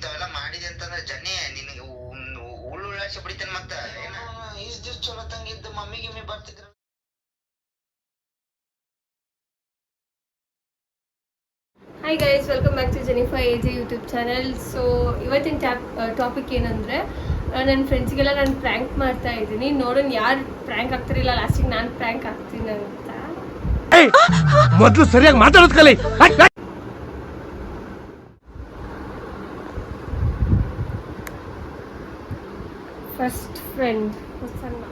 ಇಂಥವೆಲ್ಲ ಮಾಡಿದೆ ಅಂತಂದ್ರೆ ಜನ್ನಿ ನಿನಗೆ ಉಳ್ಳಾಸಿ ಬಿಡಿತೇನೆ ಮತ್ತ ಇಷ್ಟ ದಿವ್ಸ ಚಲೋ ತಂಗಿದ್ದು ಮಮ್ಮಿ ಗಿಮ್ಮಿ ಬರ್ತಿದ್ರು. Hi guys, welcome back to Jenifa AJ YouTube channel. So ಇವತ್ತಿನ ಟಾಪಿಕ್ ಏನಂದರೆ, ನನ್ನ ಫ್ರೆಂಡ್ಸ್ಗೆಲ್ಲ ನಾನು ಪ್ರ್ಯಾಂಕ್ ಮಾಡ್ತಾ ಇದ್ದೀನಿ. ನೋಡೋಣ ಯಾರು ಪ್ರ್ಯಾಂಕ್ ಆಗ್ತಿರಲಿಲ್ಲ, ಲಾಸ್ಟಿಗೆ ನಾನು ಪ್ರ್ಯಾಂಕ್ ಆಗ್ತೀನಿ ಅಂತ. ಮೊದಲು ಸರಿಯಾಗಿ ಮಾತಾಡೋದು ಕಲಿ. ಫಸ್ಟ್ ಫ್ರೆಂಡ್ ಸಣ್ಣ.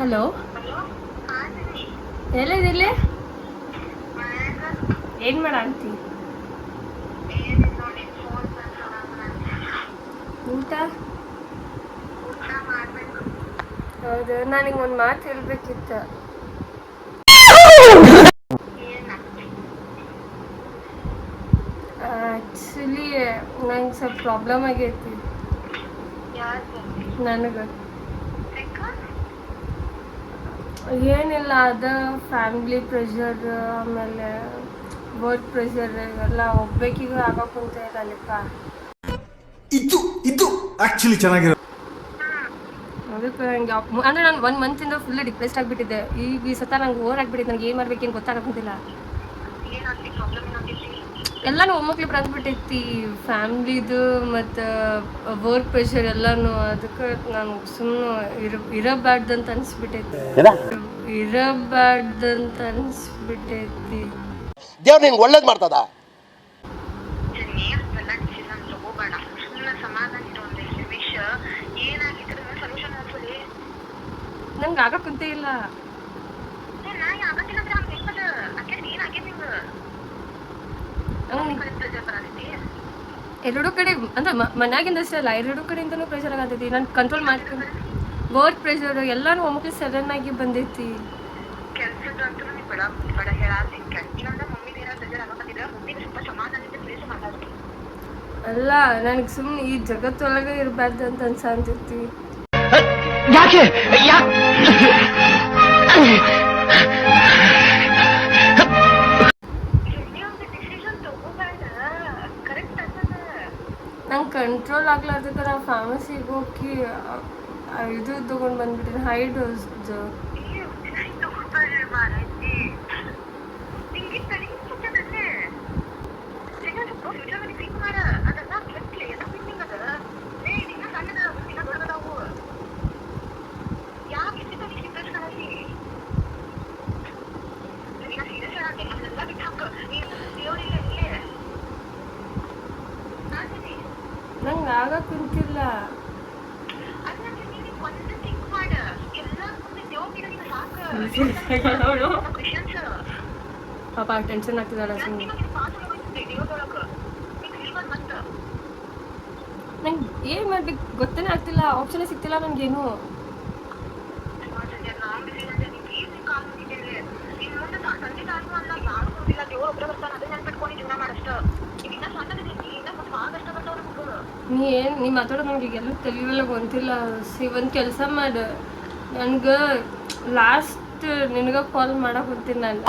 ಹಲೋ, ಎಲ್ಲಿದಿಲ್ಲ? ಏನು ಮಾಡ ಅಂತಿ? ಊಟ? ಹೌದು, ನನಗೆ ಒಂದು ಮಾತು ಹೇಳ್ಬೇಕಿತ್ತು. ಆ್ಯಕ್ಚುಲಿ ನಂಗೆ ಸ್ವಲ್ಪ ಪ್ರಾಬ್ಲಮ್ ಆಗೈತಿ. ನನಗೆ ಏನಿಲ್ಲ, ಅದು ಫ್ಯಾಮಿಲಿ ಪ್ರೆಷರ್, ಆಮೇಲೆ ವರ್ಕ್ ಪ್ರೆಷರ್ ಇವೆಲ್ಲ ಒಬ್ಬೇಕಿಗೂ ಆಗೋಕ್ಕಂತ ಇಲ್ಲ ಲೆಕ್ಕ. ಇದು ಆ್ಯಕ್ಚುಲಿ ಚೆನ್ನಾಗಿರೋ. ಅದಕ್ಕೆ ನಂಗೆ ಅಂದರೆ ನಾನು 1 ಮಂತಿಂದ ಫುಲ್ ಡಿಪ್ರೆಸ್ಡ್ ಆಗಿಬಿಟ್ಟಿದ್ದೆ. ಈಗ ಈ ಸತ ನಂಗೆ ಓವರ್ ಆಗಿಬಿಟ್ಟಿದ್ದೆ. ನನಗೆ ಏನು ಮಾಡ್ಬೇಕೇನು ಗೊತ್ತಾಗಂತಿಲ್ಲ. ಎಲ್ಲನೂ ಒಮ್ಮಕ್ಳು ಬಂದ್ಬಿಟ್ಟೈತಿ, ಫ್ಯಾಮ್ಲಿದು ಮತ್ತು ವರ್ಕ್ ಪ್ರೆಷರ್ ಎಲ್ಲನೂ. ಅದಕ್ಕೆ ನಾನು ಸುಮ್ಮನೆ ಇರಬಾರ್ದಂತ ಅನಿಸ್ಬಿಟ್ಟೈತಿ. ದೇವ್ರು ನಿಂಗೆ ಒಳ್ಳೇದು ಮಾಡ್ತದ. ನಂಗೆ ಆಗಕ್ಕಂತೇ ಇಲ್ಲ. ಎರಡೂ ಕಡೆ ಅಂದ್ರೆ ಮನ್ಯಾಗಿಂದ ಅಷ್ಟೇ ಅಲ್ಲ, ಎರಡೂ ಕಡೆಯಿಂದನೂ ಪ್ರೆಷರ್ ಆಗತೈತಿ. ನಾನು ಕಂಟ್ರೋಲ್ ಮಾಡ್ತೀನಿ. ವರ್ಕ್ ಪ್ರೆಷರ್ ಎಲ್ಲನೂ ಒಮ್ಮಕ್ಳು ಸಡನ್ ಆಗಿ ಬಂದೈತಿ. ಅಲ್ಲ, ನನಗೆ ಸುಮ್ಮನೆ ಈ ಜಗತ್ತೊಳಗೆ ಇರಬಾರ್ದು ಅಂತ ಅನ್ಸಂತೈತಿ. ಯಾಕೆ ನಂಗೆ ಕಂಟ್ರೋಲ್ ಆಗ್ಲಾರ್ದಕ್ಕೆ ನಾವು ಫಾರ್ಮಸಿಗೆ ಹೋಗಿ ಇದು ತೊಗೊಂಡು ಬಂದ್ಬಿಟ್ಟಿನಿ, ಹೈ ಡೋಸ್ದು. ನಂಗೆ ಆಗಕ್ಕಂತಿಲ್ಲ. ಪಾಪ ಟೆನ್ಷನ್ ಆಗ್ತದಲ್ಲ ಸುಮ್ಮನೆ. ನಂಗೆ ಏನು ಮಾಡ್ಬೇಕು ಗೊತ್ತೇ ಆಗ್ತಿಲ್ಲ, ಆಪ್ಷನೇ ಸಿಗ್ತಿಲ್ಲ ನನಗೇನು. ನೀ ಮಾತಾಡೋದು ನನಗೆ ಎಲ್ಲ ತಲೆಯೆಲ್ಲ ಗೊತ್ತಿಲ್ಲ. ಒಂದು ಕೆಲಸ ಮಾಡು, ನನಗೆ ಲಾಸ್ಟ್ ನಿನಗೆ ಕಾಲ್ ಮಾಡಕ್ಕೆ ಹೋಗ್ತೀನಿ ನಾನು.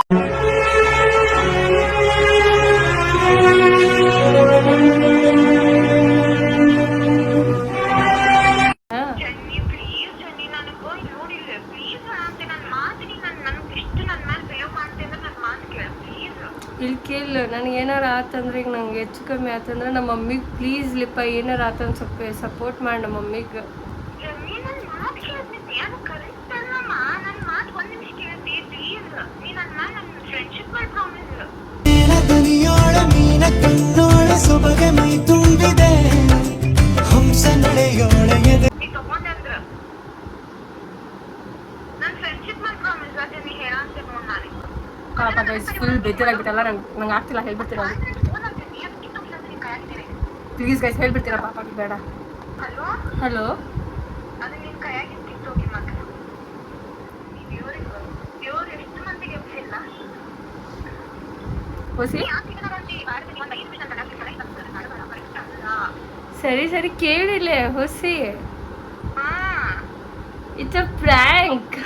ಇಲ್ಲಿ ಕೇಳು, ನನಗೆ ಏನಾರು ಆತಂದ್ರೆ, ಈಗ ನಂಗೆ ಹೆಚ್ಚು ಕಮ್ಮಿ ಆತಂದ್ರೆ ನಮ್ಮ ಮಮ್ಮಿಗೆ ಪ್ಲೀಸ್ ಲಿಪ್ಪ, ಏನಾರು ಆತಂದ್ರೆ ಸ್ವಲ್ಪ ಸಪೋರ್ಟ್ ಮಾಡಿ ನಮ್ಮ ಮಮ್ಮಿಗೆ. ಪಾಪ ಗೈಸ್ ಫುಲ್ ಬೇಜಾರಾಗ್ಬಿಟ್ಟಲ್ಲ. ನಂಗೆ ಆಗ್ತಿಲ್ಲ, ಹೇಳ್ಬಿಡ್ತೀರ ಪ್ಲೀಸ್ ಗೈಸ್, ಹೇಳ್ಬಿಡ್ತೀರಾ ಪಾಪ ಬೇಡ. ಹಲೋ ಅದು ನಿನ್ ಕೈಯಾಗಿ ಕಿತ್ತೋಗಿ ಮತ್ತೆ ಇವ್ರು ಎಷ್ಟು ಮಂದಿಗೆ ಇಲ್ಲ ಹೊಸಿ ಯಾಕೆ ವಾರದಲ್ಲಿ ಒಂದು 5 ನಿಮಿಷ ಅಂತ ಕರೆಕ್ಟ್ ಅಲ್ಲ. ಸರಿ ಸರಿ ಕೇಳಿಲ್ಲ ಹೊಸಿ, ಹಾ ಇಟ್ಸ್ ಅ ಪ್ರಾಂಕ್.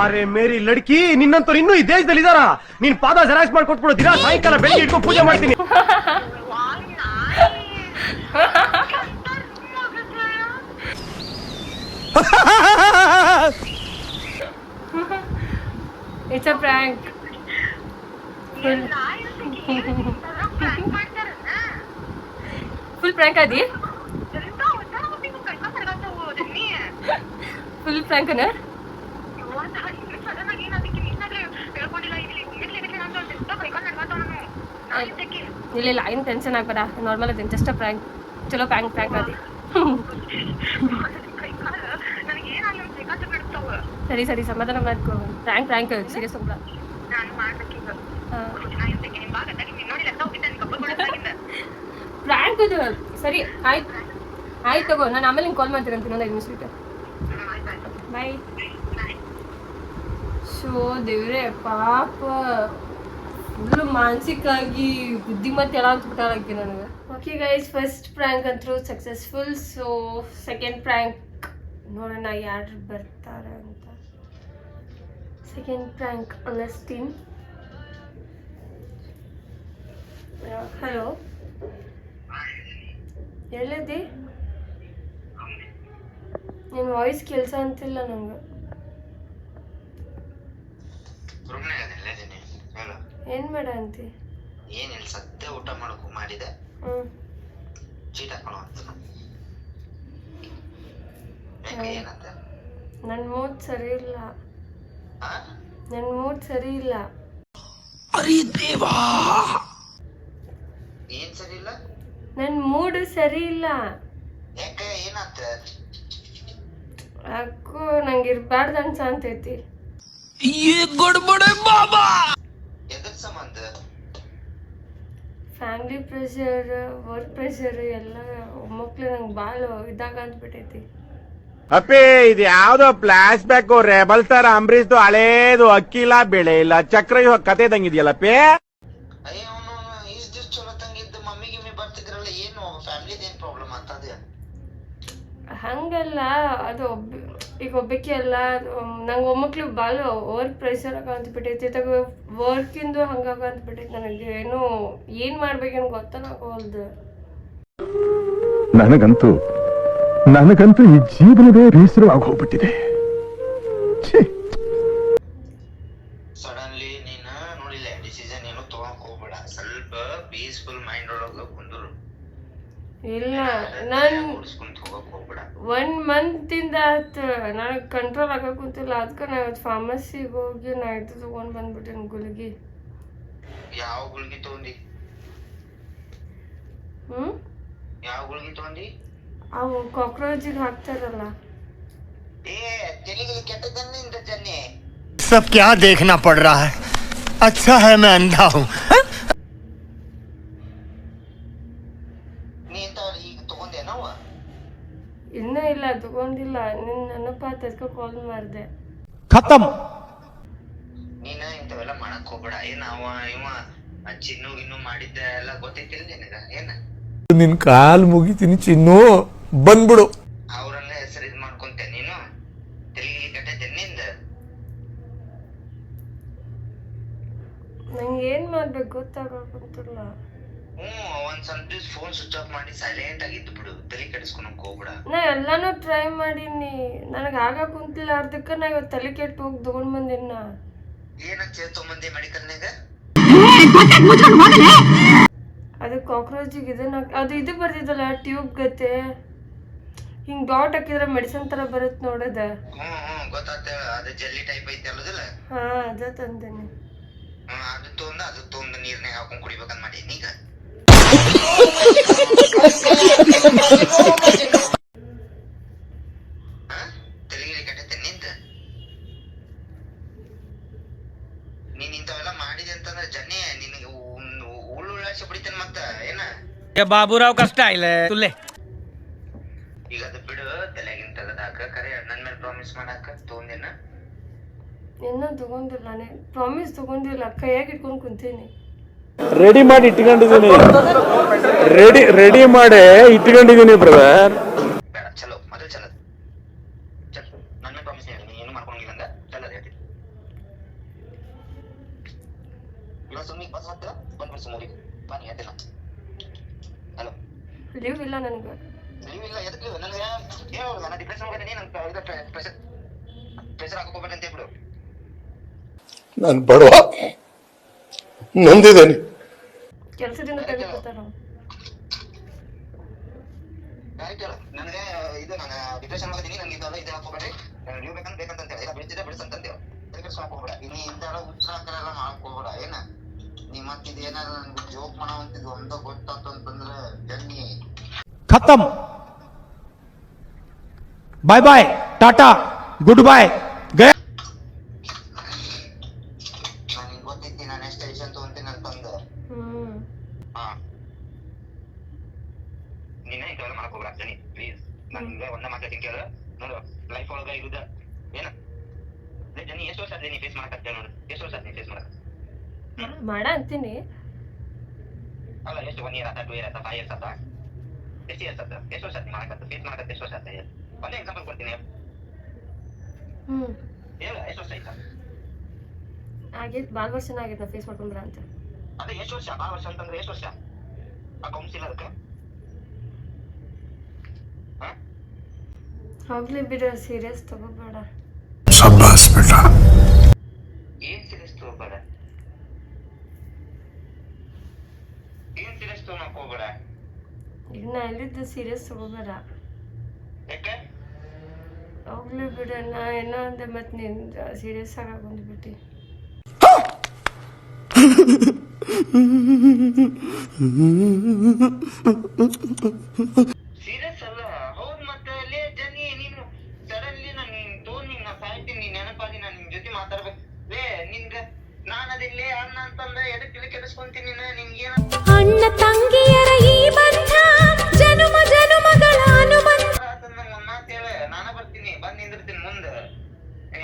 ಅರೆ ಮೇರಿ ಲಡ್ಕಿ, ನಿನ್ನಂತವ್ರು ಇನ್ನೂ ಈ ದೇಶದಲ್ಲಿ ಇದಾರ? ನೀನ್ ಪಾದ ಜೆರಾಕ್ಸ್ ಮಾಡ್ಕೊಟ್ಬಿಡು, ದಿನ ಸಾಯಂಕಾಲ ಬೆಳಿಗ್ಗೆ ಇಟ್ಕೊಂಡು ಪೂಜೆ ಮಾಡ್ತೀನಿ. It's a prank. Full prank ಅದಿ? ಫುಲ್ ಪ್ರಾಂಕ್ ಅನ? ಇಲ್ಲ ಏನು ಟೆನ್ಷನ್ ಆಗ್ಬೇಡ, ನಾರ್ಮಲ್ ಅದೇನು, ಜಸ್ಟ್ ಅ ಪ್ರಾಂಕ್. ಚಲೋ ಪ್ರಾಂಕ್ ಅದಿ. ಸರಿ ಸರಿ ಸಮಾಧಾನ ಮಾಡ್ಕೊ. ಪ್ರಾಂಕ್ ಸೀರಿಯಸ್ ಹೋಗ್ಬೇಡ. ಪ್ರಾಂಕ್ ಅದು ಸರಿ, ಆಯ್ತು ತಗೋ. ನಾನು ಆಮೇಲೆ ನಿಂಗೆ ಕಾಲ್ ಮಾಡ್ತೀನಿ ಅಂತ, 5 ನಿಮಿಷ ಬಿಟ್ಟು. ಬಾಯ್. ಶೋ ದೇವ್ರೆ ಪಾಪ, ಫುಲ್ಲು ಮಾನಸಿಕವಾಗಿ ಬುದ್ಧಿಮತ್ತೆ ಎಲ್ಲ ಅಂದ್ಬಿಟ್ಟಾರಕ್ಕೆ ನನಗೆ. ಓಕೆ ಗೈಸ್, ಫಸ್ಟ್ ಪ್ರ್ಯಾಂಕ್ ಅಂತೂ ಸಕ್ಸಸ್ಫುಲ್. ಸೊ ಸೆಕೆಂಡ್ ಪ್ರ್ಯಾಂಕ್ ನೋಡೋಣ ಯಾರು ಬರ್ತಾರೆ ಅಂತ. ಸೆಕೆಂಡ್ ಪ್ರ್ಯಾಂಕ್ ಅಲಸ್ಟೀನ್. ಹಲೋ, ಎಲ್ಲಿದ್ದಿ? ನಿನ್ನ ವಾಯ್ಸ್ ಕೆಲಸ ಅಂತಿಲ್ಲ ನಂಗೆ. ಏನ್ ಬೇಡ ಅಂತಿ? ಏನಿಲ್ಲ, ಸದ್ಯ ಊಟ ಮಾಡಕು ಮಾಡಿದೆ, ಚೀಟ್ ಹಾಕೋಣ ಅಂತ. ಏನಂತ? ನನ್ನ ಮೂಡ್ ಸರಿ ಇಲ್ಲ. ನನ್ನ ಮೂಡ್ ಸರಿ ಇಲ್ಲ. ಏನ್ ಸರಿ ಇಲ್ಲ? ನನ್ನ ಮೂಡ್ ಸರಿ ಇಲ್ಲ. ಯಾಕೆ, ಏನಾತ? ಯಾಕೋ ನಂಗೆ ಇರ್ಬಾರ್ದು ಅನ್ಸಂತೈತಿ. ಎದ್ರ ಸಂಬಂಧ? ಫ್ಯಾಮಿಲಿ ಪ್ರೆಷರ್, ವರ್ಕ್ ಪ್ರೆಷರ್ ಎಲ್ಲ ಒಮ್ಮಕ್ಳು ನಂಗೆ ಭಾಳ ಇದಾಗ ಅಂದ್ಬಿಟ್ಟೈತಿ. ಅಪ್ಪಿ, ಇದು ಯಾವ್ದೋ ಫ್ಲಾಶ್ ಬ್ಯಾಕ್ ರೆಬಲ್ ತರ ಅಂಬರೀಶ್ದು ಹಳೇದು, ಅಕ್ಕಿ ಇಲ್ಲ ಬೆಳೆ ಇಲ್ಲ ಚಕ್ರ ಕತೆ ಇದಂಗಿದ್ಯಲ್ಲಪ್ಪಿ. ಅಯ್ಯ ಅವನು ಈಸ್ ದಿವ್ಸ ಚಲೋ ತಂಗಿದ್ದ, ಮಮ್ಮಿ ಗಿಮ್ಮಿ ಬರ್ತಿದ್ರಲ್ಲ, ಏನು ಫ್ಯಾಮಿಲಿದ ಏನ್ ಪ್ರಾಬ್ಲಮ್ ಆಗ್ತದ? ಹಂಗಲ್ಲ, ಅದು ಈಗ ಒಬ್ಬಕ್ಕೆ ಅಲ್ಲ, ನಂಗೆ ಒಮ್ಮಕ್ಳು ಭಾಳ ವರ್ಕ್ ಪ್ರೆಷರ್ ಅಂದ್ಬಿಟ್ಟೈತಿ. ತಗೋ ವರ್ಕಿಂದು ಹಂಗಾಗ ಅಂದ್ಬಿಟ್ಟೈತಿ ನನಗೆ. ಏನು ಮಾಡ್ಬೇಕೇನು ಗೊತ್ತಾಗವಲ್ದು. ನನಗಂತೂ ಈ ಜೀವನವೇ ಬೇಸರವಾಗಿ ಹೋಗ್ಬಿಟ್ಟಿದೆ. ಸಡನ್ಲಿ ನೀನು ನೋಡಿಲ್ಲ, ಡಿಸಿಷನ್ ಏನು ತಗೊಳಕ್ ಹೋಗ್ಬೇಡ. ಸ್ವಲ್ಪ ಪೀಸ್ಫುಲ್ ಮೈಂಡ್ ಒಳಗ ಕುಂದ್ರು. ಇಲ್ಲ, ನಾನು ಓಡಿಸ್ಕೊಂತ ಹೋಗಕ್ ಹೋಗ್ಬೇಡ. 1 ಮಂತಿಂದ ಆಯ್ತು ನನಗೆ ಕಂಟ್ರೋಲ್ ಆಗಕ್ಕೆ ಕುಂತಿಲ್ಲ. ಅದಕ್ಕೆ ನಾ ಇವತ್ತು ಫಾರ್ಮಸಿಗೆ ಹೋಗಿ ನಾ ಇದು ತೊಗೊಂಡು ಬಂದ್ಬಿಟ್ಟೇನೆ ಗುಳಿಗೆ. ಯಾವ ಗುಳಿಗೆ ತಗೊಂಡಿ? ಯಾವ ಗುಳಿಗೆ ತಗೊಂಡಿ? ಅವು ಕಾಕ್ರೋಚಿಗೆ ಹಾಕ್ತಾರಲ್ಲ. ಏ ತೆಲಿಗೆ ಕೆಟ್ಟದನ್ನ ಇಂದ ಜನ್ನಿ. सब क्या देखना पड़ रहा है? अच्छा है मैं अंधा हूँ. ನೀ ಇಂತ ಈಗ ತಗೊಂಡೇನವ? ಇನ್ನೂ ಇಲ್ಲ, ತಗೊಂಡಿಲ್ಲ. ನಿನ್ನ ನೆನಪಾತ ಅದಕ್ಕೆ ಕಾಲ್ ಮಾಡಿದೆ. ಖತಮ್. ನೀನ ಇಂಥವೆಲ್ಲ ಮಾಡಕ್ ಹೋಗ್ಬೇಡ. ಏನ ಇವ ಚಿನ್ನು ಇನ್ನು ಮಾಡಿದ್ದ ಎಲ್ಲ ಗೊತ್ತೈತಿಲ್ಲ ನಿನಗ? ಏನ ನಿನ್ ಕಾಲ್ ಮುಗಿತೀನಿ ಚಿನ್ನು, ಬಂದ್ಬಿಡು. ಅವ್ರನ್ನ ಹೆಸರು ಇದ್ ಮಾಡ್ಕೊಂತೆ ನೀನು. ತೆಲಿಗೆ ಕೆಟ್ಟೈತೆ ನಿಂದ. ನಂಗೆ ಏನು ಮಾಡ್ಬೇಕು ಗೊತ್ತಾಗಕ್ಕಂತಿಲ್ಲ. ಒಂದ್ ಸ್ವಲ್ಪ ದಿವ್ಸ ಫೋನ್ ಸ್ವಿಚ್ ಆಫ್ ಮಾಡಿ ಸೈಲೆಂಟ್ ಆಗಿದ್ದು ಬಿಡು. ತಲೆ ಕೆಡಿಸ್ಕೊಳಕ್ ಹೋಗ್ಬೇಡ. ನಾ ಎಲ್ಲಾನು ಟ್ರೈ ಮಾಡೀನಿ, ನನಗೆ ಆಗಕ್ಕೆ ಕುಂತಿಲ್ಲ. ಅರ್ಧಕ್ಕೆ ನಾ ಇವತ್ತು ತಲೆ ಕೆಟ್ಟು ಹೋಗಿ ತಗೊಂಡು ಬಂದಿನ. ಏನಂತ ತೊಂಬಂದೆ ಮೆಡಿಕಲ್ನಾಗ? ಅದು ಕಾಕ್ರೋಚಿಗೆ ಅದು ಇದು ಬರ್ತಿದ್ದಲ್ಲ, ಟ್ಯೂಬ್ ಗತೆ ಹಿಂಗೆ ಡಾಟ್ ಹಾಕಿದ್ರೆ ಮೆಡಿಸಿನ್ ಥರ ಬರುತ್ತೆ ನೋಡದ. ಗೊತ್ತಾತ. ಅದು ಜೆಲ್ಲಿ ಟೈಪ್ ಐತಿ ಅಲ್ಲದಿಲ್ಲ? ಹಾಂ, ಅದ ತಂದೇನಿ. ಅದು ತೊಂದು ನೀರ್ನಾಗ ಹಾಕೊಂಡ್ ಕುಡಿಬೇಕಂತ ಮಾಡೀನಿ ಈಗ. ತೆಲಿಗೆ ಕೆಟ್ಟೈತೆ ನಿಂದ. ನೀನ್ ಇಂಥವೆಲ್ಲ ಮಾಡಿದೆ ಅಂತಂದ್ರೆ ಜನ್ನಿ ನಿನಗೆ ಉಳ್ಳಾಡ್ಸಿ ಬಿಡಿತೇನೆ ಮತ್ತ. ಏನ ಬಾಬುರಾವ್ ಕಷ್ಟ ಇಲ್ಲ ತುಲ್ಲೆ. ಈಗ ಅದು ಬಿಡು, ತಲೆಗಿನ ತೆಗದ ಕರೆ ನನ್ ಮೇಲೆ ಪ್ರಾಮಿಸ್ ಮಾಡಾಕ ತೊಗೊಂಡೇನ ಇನ್ನೂ ತಗೊಂಡಿಲ್ಲ, ಪ್ರಾಮಿಸ್ ತಗೊಂಡಿಲ್ಲ, ಕೈಯಾಗ ಇಟ್ಕೊಂಡು ಕುಂತೀನಿ. ರೆಡಿ ಮಾಡಿ ಇಟ್ಕೊಂಡಿದ್ದೀನಿ, ರೆಡಿ ಮಾಡಿ ಇಟ್ಕೊಂಡಿದ್ದೀನಿ ಬ್ರದರ್. ಬೇಡ ಚಲೋ ಮೊದಲು ಚಲೋ ನನ್ನ ಮೇಲೆ ಪ್ರಾಮಿಸ್ ಹೇಳಿ, ನೀ ಏನು ಮಾಡ್ಕೊಂಡಿಲ್ಲ ಅಂದ ಚಲೋ ಹೇಳ್ತೀನಿ. ಇವಾಗ ಸುಮ್ಮನೆ ಬಸ್ ಹತ್ತ ಬಂದ್ಬಿಡ್ಸು ಮೂರಿಗೆ ಬಾ, ನೀ ಹೇಳ್ತಿಲ್ಲ. ಹಲೋ, ಲೀವ್ ಇಲ್ಲ ನನಗೆ. ಲೀವ್ ಇಲ್ಲ, ಎದಕ್ಕೆ ಲೀವ್? ನನಗೆ ಏನು ನಾನು ಡಿಪ್ರೆಷನ್ ಹೋಗಿದ್ದೀನಿ, ನಂಗೆ ಪ್ರೆಷರ್ ಹಾಕೋಬೇಡ ಅಂತ ಹೇಳ್ಬಿಡು. ನಾನು ಬಡವ, ನೊಂದಿದ್ದೇನೆ. ಕೆಲಸದಿಂದ ತೆಗೆದುಕೊತಾರ. ಡೈರೆಕ್ಟ್ ಹೇಳು, ನನಗೆ ಇದು ನಾನು ಡಿಪ್ರೆಷನ್ ಹೋಗಿದ್ದೀನಿ, ನನಗೆ ಇದು ಹಾಕೋಬೇಡ್ರಿ, ಲೀವ್ ಬೇಕಂತ ಹೇಳಿ, ಇಲ್ಲ ಬಿಡ್ತಿದ್ದೆ ಬಿಡಿಸಂತಂದೇವ. ಅದಕ್ಕೆ ಹಾಕೋಬೇಡ, ನೀ ಇಂಥೆಲ್ಲ ಉತ್ಸಾಹಕರೆಲ್ಲ ಮಾಡ್ಕೋಬೇಡ. ಏನ ನೀ ಮತ್ತಿದು ಏನಾರ ನನ್ಗೆ ಜೋಕ್ ಮಾಡೋವಂತಿದ್ದು ಒಂದ ಗೊತ್ತಾತು ಅಂತಂದ್ರೆ ಜನ್ನಿ ಖತಮ್. ಬಾಯ್ ಬಾಯ್, ಟಾಟಾ, ಗುಡ್ ಬಾಯ್, ಗಯ. ನನಗೆ ಗೊತ್ತಿತ್ತು ನಾನು ಎಷ್ಟು ಟೆನ್ಷನ್ ತಗೊಂತೀನಿ ಅಂತಂದು. ಹಾ, ನೀನ ಇಂಥವೆಲ್ಲ ಮಾಡ್ಕೋಬೇಡ ಜನಿ, ಪ್ಲೀಸ್. ನನ್ಗೆ ಒಂದ ಮಾತಾಡ್ತೀನಿ ಕೇಳು. ನೋಡು, ಲೈಫ್ ಒಳಗ ಇರುದ ಏನ ಜನಿ, ಎಷ್ಟು ವರ್ಷ ಆದ್ಲಿ ನೀ ಫೇಸ್ ಮಾಡಕತ್ತೇಳ? ನೋಡು, ಎಷ್ಟು ವರ್ಷ ಆದ್ ನೀ ಫೇಸ್ ಮಾಡಕ? ಮಾಡ ಅಂತೀನಿ. ಅಲ್ಲ, ಎಷ್ಟು 1 year ಆತ, 2 year ಆತ, 5 years ಆತ, ಎಷ್ಟು ಇಯರ್ಸ್ ಆತ? ಎಷ್ಟು ವರ್ಷ ಆತ್ ನೀ ಮಾಡಕತ್ತ ಫೇಸ್ ಮಾಡಕತ್ತ? ಎಷ್ಟು ವರ್ಷ ಆತ? ಒಂದೇ ಎಕ್ಸಾಂಪಲ್ ಕೊಡ್ತೀನಿ, ಹೇಳ ಎಷ್ಟು ವರ್ಷ ಆಯ್ತಾ? ಆಗೈತೆ, ಭಾಳ ವರ್ಷನ ಆಗೈತೆ ನಾ ಫೇಸ್ ಮಾಡ್ಕೊಂಡ್ರ ಅಂತ. ಅದೇ ಎಷ್ಟು ವರ್ಷ? 6 ವರ್ಷ ಅಂತಂದ್ರೆ ಎಷ್ಟು ವರ್ಷ? ಆ ಕೌನ್ಸಿಲ್ ಅದಕ್ಕೆ ಹೋಗ್ಲಿ ಬಿಡು, ಸೀರಿಯಸ್ ತಗೋಬೇಡ. ಶಬ್ಬಾಸ್ ಬೇಟ. ಏನ್ ಸೀರಿಯಸ್ ತಗೋಬೇಡ, ಏನ್ ಸೀರಿಯಸ್ ತಗೋಕ್ ಹೋಗ್ಬೇಡ. ಈಗ ನಾ ಎಲ್ಲಿದ್ದು ಸೀರಿಯಸ್ ತಗೋಬೇಡ. ಯಾಕೆ? ಹೋಗ್ಲಿ ಬಿಡು, ನಾ ಏನೋ ಅಂದೆ ಮತ್ತೆ ನೀನು ಸೀರಿಯಸ್ ಆಗಿ ಬಂದ್ಬಿಟ್ಟು. ಸೀರಿಯಸ್ ಅಲ್ಲ, ಹೌದ್. ಮತ್ತೆ ಲೇ ಜನಿ, ನೀನು ಸಡನ್ಲಿ ನಾನು ತೋನ್ ನಾ ಸಾಯ್ತೀನಿ, ನೆನಪಾಗಿ ನಾನು ನಿಮ್ ಜೊತೆ ಮಾತಾಡ್ಬೇಕು. ಲೇ ನಿನ್ಗ ನಾನು ಅದಿಲ್ಲೇ ಅಣ್ಣ ಅಂತಂದ್ರೆ ಎದಕ್ಕೆ ಕೆಡಿಸ್ಕೊಂತೀನಿ? ನಿನ್ಗೇನ ಅಣ್ಣ ತಂಗಿಯರ ಈ ಬಂಧ ಜನುಮ ಜನುಮಗಳ ಅನುಬಂಧ. ಒಂದ್ ಮಾತು ಹೇಳ, ನಾನ ಬರ್ತೀನಿ, ಬಂದ್ ನಿಂದಿರ್ತೀನಿ ಮುಂದೆ.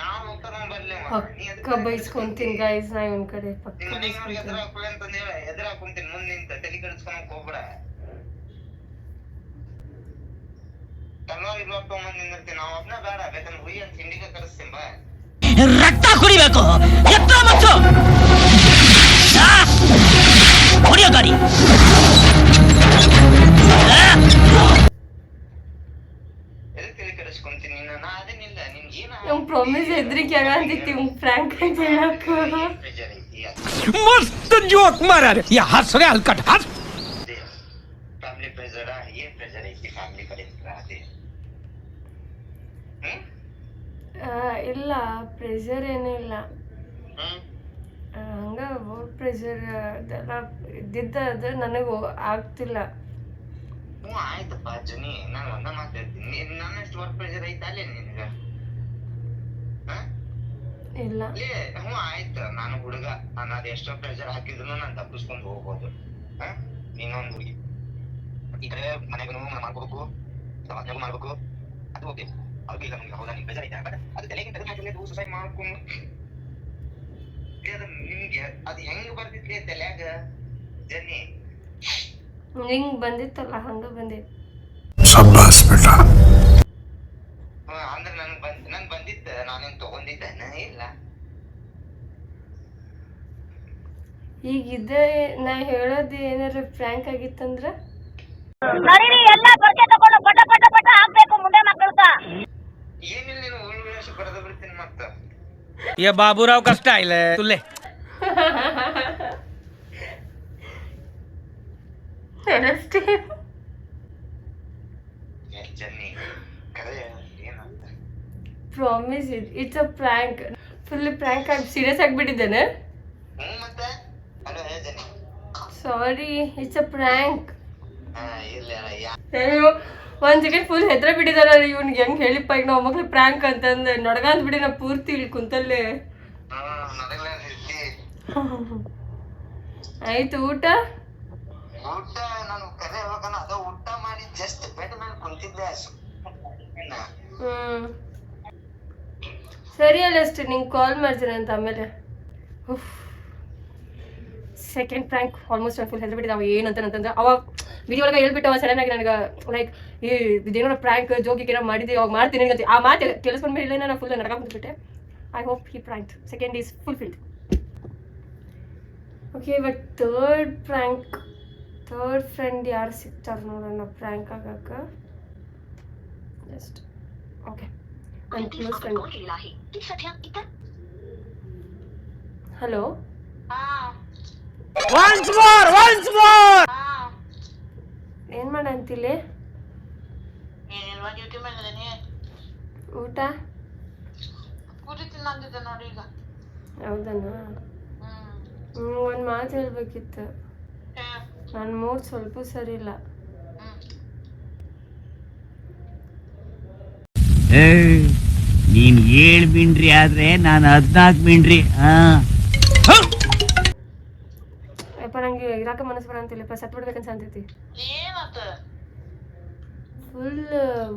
ಯಾವ ಹೋಗ್ತಾರ ಬರ್ಲಿ, ಪಕ್ಕ ಬೈಸ್ಕೊಂತೀನಿ ಗೈಸ್, ನಾ ಇವನ್ ಕಡೆ ಪಕ್ಕ ನಿಮ್ಮ ಮನೆಯವ್ರಿಗೆ ಎದುರು ಹಾಕೊಳ್ಳಿ ಅಂತಂದ ಹೇಳ, ಎದುರು ಹಾಕೊಂತೀನಿ ಮುಂದೆ ನಿಂತ. ತಲೆ ಕೆಡಿಸ್ಕೊಳಕ್ ಹೋಗ್ಬೇಡ. ತಲ್ವಾರ್ ಇಲ್ವಾ ತಗೊಂಬಂದ್ ನಿಂದಿರ್ತೀನಿ. ನಾವ್ ಒಬ್ನ ಬೇಡ, ಬೇಕಂದ್ರೆ ಹುಯಿ ಅಂತ ಹಿಂಡಿಗೆ ಕರೆಸ್ತೀನಿ ಬಾ. ರಕ್ತ ಕುಡಿಬೇಕು, ಎತ್ತ ಮತ್ತು ಹೊಡಿಯೋ ಗಾಡಿ. ಎದಕ್ಕೆ ತಲೆ ಕೆಡಿಸ್ಕೊಂತೀನಿ? ನಾ ಅದೇನಿಲ್ಲ, ನಿನ್ಗೇನ ಇವ್ ಪ್ರಾಮಿಸ್ ಹೆದ್ರಿಕೆ ಆಗಂತಿತ್ತು, ಇವ್ ಫ್ರ್ಯಾಂಕ್ ಅಂತ ಹೇಳಕ್. ಪ್ರೆಷರ್ ಐತಿ? ಮಸ್ತ್ ಜೋಕ್ ಮಾರಾರೆ, ಯಾ ಹಸ್ರೆ ಹಲ್ಕಟ್ ಹಸ್. ಫ್ಯಾಮಿಲಿ ಪ್ರೆಷರ್ ಏನ್ ಪ್ರೆಷರ್ ಐತಿ ಫ್ಯಾಮಿಲಿ ಕಡೆಯಿಂದ? ಅದೇ ಇಲ್ಲ, ಪ್ರೆಷರ್ ಏನಿಲ್ಲ, ಹಂಗ ವರ್ಕ್ ಪ್ರೆಷರ್ ಅದೆಲ್ಲ ಇದ್ದಿದ್ದ, ಅದು ನನಗೆ ಆಗ್ತಿಲ್ಲ. ಆಯ್ತಪ್ಪ ಜನಿ, ನಾನು ಒಂದ ಮಾತಾಡ್ತೀನಿ. ನನ್ನಷ್ಟು ವರ್ಕ್ ಪ್ರೆಷರ್ ಐತಾ ಅಲ್ಲೇ ನಿನ್ಗ? ಇಲ್ಲ, ಆಯ್ತು, ನಾನು ಹುಡುಗ, ನಾನು ಅದ್ ಎಷ್ಟೋ ಪ್ರೆಷರ್ ಹಾಕಿದ್ರು ನಾನು ತಪ್ಪಿಸ್ಕೊಂಡು ಹೋಗ್ಬೋದು. ನೀನೊಂದು ಹುಡುಗಿ, ಈ ಕಡೆ ಮನೆಗೂ ಮಾಡ್ಕೋಬೇಕು, ಸಮಾಜನೂ ಮಾಡ್ಬೇಕು, ಅದು ಓಕೆ. ಅವ್ರಿಗೆ ಇಲ್ಲ, ನಮ್ಗೆ ಹೌದಾ ನಿನ್ ಪ್ರೆಷರ್ ಐತೆ, ಬಟ್ ಅದು ತಲೆಗೆ ತೆಗೆದು ಹಾಕಿಲ್ಲ, ಸುಸೈಡ್ ಮಾಡ್ಕೊಂಡು. ಅದು ನಿಮ್ಗೆ ಅದು ಹೆಂಗ್ ಬರ್ತಿದ್ಲಿ ತಲ್ಯಾಗ ಜನಿ? ಹಿಂಗ್ ಬಂದಿತ್ತಲ್ಲ, ಹಂಗ ಬಂದಿತ್ತು. ಶಬ್ಬಾಸ್ ಬೇಟ. ಅಂದ್ರೆ ನನ್ ಬಂದಿತ್ತ, ನಾನೇನ್ ತಗೊಂಡಿದ್ದೇನ? ಇಲ್ಲ. ಈಗ ಇದೇ ನಾ ಹೇಳೋದು ಏನಾರ ಫ್ರ್ಯಾಂಕ್ ಆಗಿತ್ತಂದ್ರ ನಡೀರಿ, ಎಲ್ಲ ಬರ್ಕೆ ತಗೊಂಡು ಪಟ ಪಟ ಪಟ ಹಾಕ್ಬೇಕು ಮುಂದೆ ಮಕ್ಕಳ್ಕ. ಏನಿಲ್ಲ, ನೀನು ಉಳ್ಳು ಬರೆದು ಬಿಡ್ತೀನಿ ಮತ್ತ. ये बाबूराव का स्टाइल है तुले. ಜನಿ ಕರೆ ಏನಂತ? Promise, it's a prank. Full prank ಆಗಿ ಸೀರಿಯಸ್ ಆಗಿಬಿಟ್ಟಿದ್ದೇನೆ. ಮತ್ತೆ hello hey Jani, sorry, it's a prank. ಇಲ್ಲ ಅಯ್ಯೋ, ಒಂದ್ ಸೆಕೆಂಡ್ ಫುಲ್ ಹೆದ್ರ ಬಿಟ್ಟಿದಾರ ಇವ್ನಿಗೆ. ಹೆಂಗ್ ಹೇಳಿಪ್ಪ, ಈಗ ನಾವು ಮಕ್ಳು ಪ್ರ್ಯಾಂಕ್ ಅಂತಂದ್ರೆ ನಡ್ಗಂತ ಬಿಡಿ, ನಾ ಪೂರ್ತಿ ಇಲ್ಲಿ ಕುಂತಲ್ಲೇ. ಆಯ್ತು, ಊಟ ನಾನು ಕರೆ ಹೇಳ್ಬೇಕನ್ನ ಅದ ಊಟ ಮಾಡಿ ಜಸ್ಟ್ ಬೆಡ್ ಮೇಲೆ ಕುಂತಿದ್ದೆ. ಸರಿ ಅಲ್ಲ ಅಷ್ಟೇ, ನಿಂಗೆ ಕಾಲ್ ಮಾಡ್ತೀನಿ ಅಂತ ಆಮೇಲೆ. ಸೆಕೆಂಡ್ ಪ್ರ್ಯಾಂಕ್ ಆಲ್ಮೋಸ್ಟ್ ನಾನು ಫುಲ್ ಹೆದರ್ಬಿಟ್ಟಿದ್ದೆ. ಅವ ಏನಂತಂದ್ರೆ ಅವಾಗ ವಿಡಿಯೋ ಒಳಗೆ ಹೇಳ್ಬಿಟ್ಟು ಅವ ಸಡನ್ ಆಗಿ ನನಗೆ ಲೈಕ್ ಇದೇನೋ ಪ್ರ್ಯಾಂಕ್ ಜೋಗಿಗೆ ಏನೋ ಮಾಡಿದ್ದೆ, ಅವಾಗ ಮಾಡ್ತೀನಿ ಅಂತ ಆ ಮಾತು ಕೇಳಿಸ್ಕೊಂಡ ಮೇಲೆ ನಾನು ಫುಲ್ ನಡ್ಕೊಂಡು ಬಂದ್ಬಿಟ್ಟೆ. I hope he prank second is fulfilled. Okay, but third friend ಯಾರು ಸಿಗ್ತಾರೆ ನೋಡೋಣ ಪ್ರ್ಯಾಂಕ್ ಆಗಕ್ಕೆ. ಜಸ್ಟ್ ಓಕೆ, ನನ್ನ ಕ್ಲೋಸ್ ಫ್ರೆಂಡ್. ಹಲೋ, ಏನ್ ಮಾಡಂತಿಲ್ಲಿ? ಊಟ ಹೌದನ? ಒಂದು ಮಾತು ಹೇಳ್ಬೇಕಿತ್ತು. ನನ್ನ ಮೂಡ್ ಸ್ವಲ್ಪ ಸರಿ ಇಲ್ಲ. ನೀನ್ 7 ಮಿಂಡ್ರಿ ಆದ್ರೆ ನಾನು 14 ಮಿಂಡ್ರಿ. ಯಪ್ಪ, ನಂಗೆ ಇರಾಕ ಮನಸ್ಸು ಬರಂತಿಲ್ಲಪ್ಪ, ಸತ್ ಬಿಡ್ಬೇಕಂತ ಅಂತೈತಿ. Full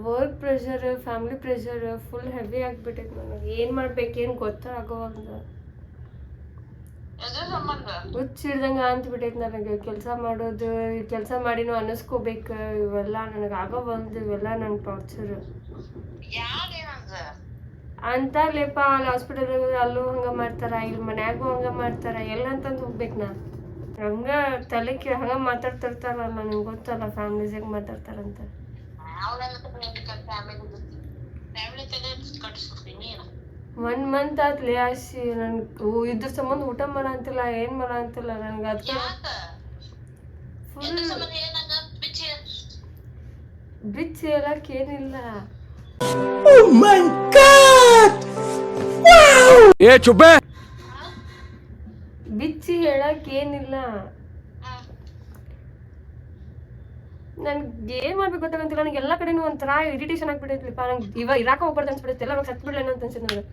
work pressure, family pressure full heavy ಆಗಿಬಿಟ್ಟೈತಿ. ನನಗೆ ಏನು ಮಾಡ್ಬೇಕೇನು ಗೊತ್ತಾಗೋವಲ್ದು. ಹುಚ್ಚ ಹಿಡ್ದಂಗೆ ಅಂತ್ಬಿಟ್ಟೈತಿ ನನಗೆ. ಕೆಲಸ ಮಾಡಿನೂ ಅನ್ನಿಸ್ಕೋಬೇಕು, ಇವೆಲ್ಲ ನನಗೆ ಆಗೋವಲ್ದು. ಇವೆಲ್ಲ ನನ್ನ ಟಾರ್ಚರ್ ಅಂತಾರ್ಲೇಪ. ಅಲ್ಲಿ ಹಾಸ್ಪಿಟಲ್ ಅಲ್ಲೂ ಹಂಗೆ ಮಾಡ್ತಾರ, ಇಲ್ಲಿ ಮನ್ಯಾಗೂ ಹಂಗೆ ಮಾಡ್ತಾರ, ಎಲ್ಲ ಅಂತಂದು ಹೋಗ್ಬೇಕು. ನಾ ಹಂಗೆ ತಲೆಗೆ ಹಂಗೆ ಮಾತಾಡ್ತಿರ್ತಾರಲ್ಲ, ನಿಮ್ಗೆ ಗೊತ್ತಲ್ಲ ಫ್ಯಾಮಿಲೀಸ್ ಹೆಂಗೆ ಮಾತಾಡ್ತಾರಂತ. 1 ಮಂತ್ ಆತ್ಲೆ ಆಶಿ. ನನ್ಗೆ ಇದ್ರ ಸಂಬಂಧ ಊಟ ಮಾಡ ಅಂತಿಲ್ಲ, ಏನ್ ಮಾಡ ಅಂತಿಲ್ಲ ನನ್ಗೆ. ಅದಕ್ಕೆ ಫುಲ್ ಬಿಚ್ಚಿ ಹೇಳಕ್ ಏನಿಲ್ಲ. ಬಿಚ್ಚಿ ಹೇಳಕ್ ಏನಿಲ್ಲ. ನನ್ಗೆ ಏನ್ ಮಾಡ್ಬೇಕು ಗೊತ್ತಾಗಂತಿಲ್ಲ. ನನಗೆ ಎಲ್ಲ ಕಡೆನೂ ಒಂಥರ ಇರಿಟೇಷನ್ ಆಗ್ಬಿಟ್ಟೈತ್ಲಿಪ್ಪ. ನಂಗೆ ಇವಾಗ ಇರಾಕ ಹೋಗ್ಬಾರ್ದು ಅನ್ಸ್ಬಿಡುತ್ತೆ. ಎಲ್ಲ ಸತ್ ಬಿಡ್ಲೇನೋ ಅಂತ ಅನ್ಸುತ್ತೆ ನನಗೆ.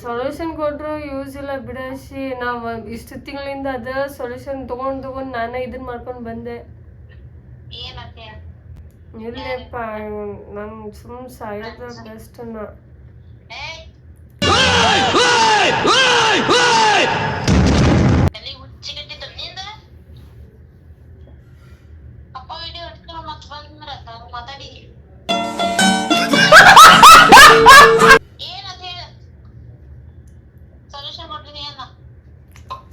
ಸೊಲ್ಯೂಷನ್ ಕೊಟ್ರು ಯೂಸ್ ಇಲ್ಲ ಬಿಡಾಶಿ. ನಾವು ಇಷ್ಟು ತಿಂಗಳಿಂದ ಅದ ಸೊಲ್ಯೂಷನ್ ತಗೊಂಡು ನಾನೇ ಇದನ್ನ ಮಾಡ್ಕೊಂಡು ಬಂದೆ. ಇಲ್ಲಪ್ಪ, ನನ್ ಸುಮ್ ಸಾಯೋದ ಬೆಸ್ಟ್.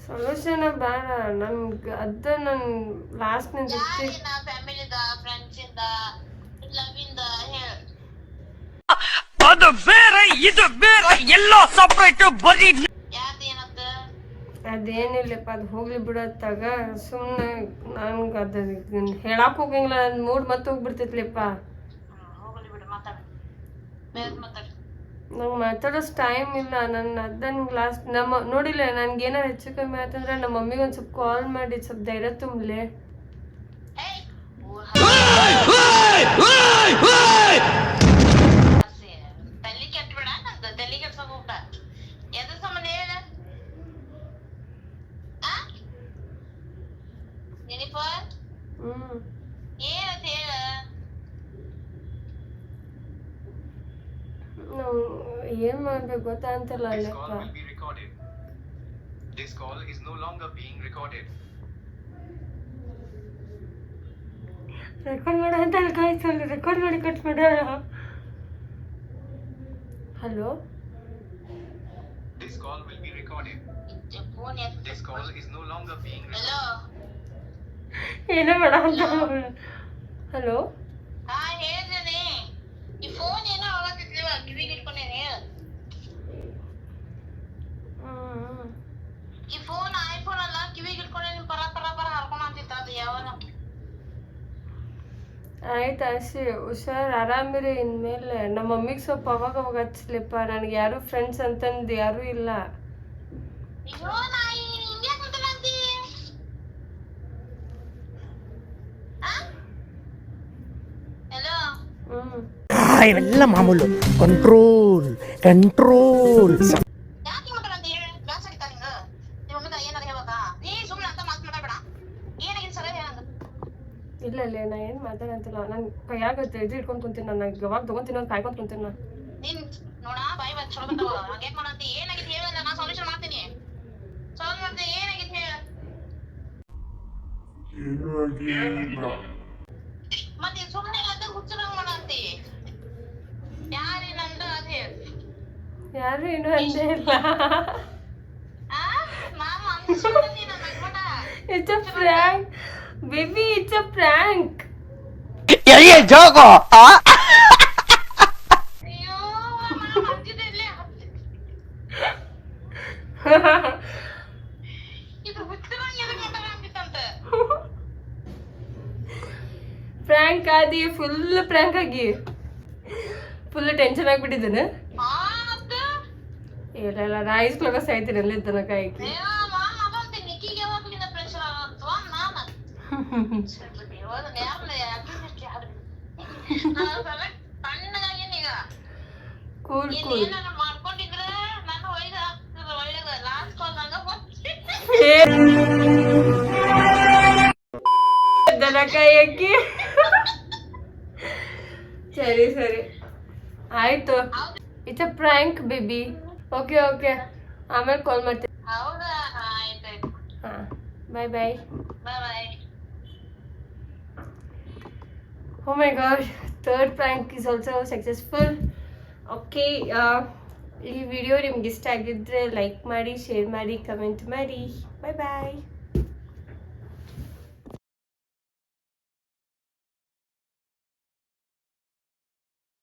ಸೊಲ್ಯೂಷನ್ ಬೇಡ ನನ್ಗೆ. ಅದ ನನ್ ಲಾಸ್ಟ್ ನಿನ್ ಜೊತೆ ಅದು ಬೇರೆ ಇದು ಬೇರೆ ಎಲ್ಲ ಸಪ್ರೇಟ್ ಬರೀ. ಅದೇನಿಲ್ಲಪ್ಪ, ಅದು ಹೋಗ್ಲಿ ಬಿಡತ್ತಾಗ. ಸುಮ್ಮನೆ ನನ್ಗೆ ಅದು ಹೇಳಕ್ ಹೋಗಂಗಿಲ್ಲ. ನನ್ನ ಮೂಡ್ ಮತ್ತೆ ಹೋಗ್ಬಿಡ್ತೈತ್ಲಿಪ್ಪ. ನಂಗೆ ಮಾತಾಡೋಷ್ಟು ಟೈಮ್ ಇಲ್ಲ. ನನ್ನ ನಂಗೆ ಲಾಸ್ಟ್ ನಮ್ಮ ನೋಡಿಲ್ಲ, ನನ್ಗೆ ಏನಾರು ಹೆಚ್ಚು ಕಮ್ಮಿ ಆಯ್ತಂದ್ರೆ ನಮ್ಮ ಮಮ್ಮಿಗೆ ಒಂದು ಸ್ವಲ್ಪ ಕಾಲ್ ಮಾಡಿ ಸ್ವಲ್ಪ ಧೈರ್ಯ ತುಂಬಲಿ. ಏನ್ ಮಾಡ್ಬೇಕು ಗೊತ್ತಾ ಅಂತಲ್ಲ ಲೆಕ್ಕ. ರೆಕಾರ್ಡ್ ಮಾಡ ಅಂತ ಕಾಯ್ತಲ್ಲ, ರೆಕಾರ್ಡ್ ಮಾಡಿ ಕಟ್ ಮಾಡ. ಹಲೋ, ಏನೋ ಮಾಡ ಅಂತ. ಹಲೋ, ಆಯ್ತು ಆಶಿ, ಹುಷಾರ್, ಆರಾಮಿರಿ. ಇನ್ಮೇಲೆ ನಮ್ಮ ಮಮ್ಮಿಗೆ ಸ್ವಲ್ಪ ಅವಾಗ ಅವಾಗ ಹಚ್ಲಿಪ್ಪ. ನನಗೆ ಯಾರು ಫ್ರೆಂಡ್ಸ್ ಅಂತಂದು ಯಾರೂ ಇಲ್ಲ. ಇವೆಲ್ಲ ಮಾಮೂಲು. Control control. ಇಲ್ಲ ಇಲ್ಲ ನಾ ಏನು ಮಾತಾಡಂತಿಲ್ಲ. ನಂಗೆ ಕೈಯಾಗ ಇದು ಇಟ್ಕೊಂಡು ಕುಂತೀನಿ. ನಾನು ಯಾವಾಗ ತೊಗೊಂತೀನಿ ಅಂತ ಕಾಯ್ಕೊಂಡು ಕುಂತೀನಿ ನಾನು. ನೀನ್ ನೋಡ ಬಾಯಿ ಬತ್ ಚಲೋ ಬರ್ತಾವ. ಹಂಗೇನ್ ಮಾಡಂತಿ? ಏನಾಗಿತ್ತು ಹೇಳ, ನಾ ಸೊಲ್ಯೂಷನ್ ಮಾಡ್ತೀನಿ. ಸಾಲ್ವ್ ಮಾಡ್ತೀನಿ. ಏನಾಗಿತ್ತು ಹೇಳ. ಮತ್ತೆ ಸುಮ್ಮನೆ ಅದ ಹುಚ್ಚರಂಗ್ ಮಾಡಂತಿ. ಯಾರೇನಂದ ಅದ್ ಹೇಳ. ಯಾರು ಏನು ಅಂದೇ ಇಲ್ಲ. ಮಾಮ ಅಂದ್ಕೊಂಡಿ ನನ್ನ ಮಗನ. It's a prank baby, it's a prank. ये जोको ಅಯ್ಯೋ ಮಾಮ ಅಂತಿದ್ದೆ. ಇದು ಹುಚ್ಚರಂಗ್ ಎದಕ್ ಮಾತಾಡಂತಿತ್ತಂತ. ಪ್ರ್ಯಾಂಕ್ ಆದಿ, ಫುಲ್ ಪ್ರ್ಯಾಂಕ್ ಆಗಿ ಫುಲ್ ಟೆನ್ಷನ್ ಆಗಿಬಿಟ್ಟಿದ್ದೇನೆ. ಇಲ್ಲ ಇಲ್ಲ ನಾ ಇಸ್ಕೊಳಕ ಸಾಯ್ತೀನಿ ಎಲ್ಲಿದ್ದ ತನಕ ಆಯ್ತು. Cool cool. ಮಾಡ್ಕೊಂಡಿದ್ರೆ ನಾನು ಒಳ್ಳೇದ ಲಾಸ್ಟ್ ಕಾಲ್ ದನಕ ಅಕ್ಕಿ. ಸರಿ ಸರಿ ಆಯ್ತು. It's a prank baby. Okay okay, ಆಮೇಲೆ ಕಾಲ್ ಮಾಡ್ತೀನಿ. ಹೌದಾ? ಆಯ್ತಾಯ್ತು. ಹಾಂ ಬಾಯ್ ಬಾಯ್. ಬಾಯ್. Oh my god, third prank is also successful. Okay, ಈ ವಿಡಿಯೋ ನಿಮ್ಗೆ ಇಷ್ಟ ಆಗಿದ್ರೆ ಲೈಕ್ ಮಾಡಿ, ಶೇರ್ ಮಾಡಿ, ಕಮೆಂಟ್ ಮಾಡಿ. ಬಾಯ್ ಬಾಯ್.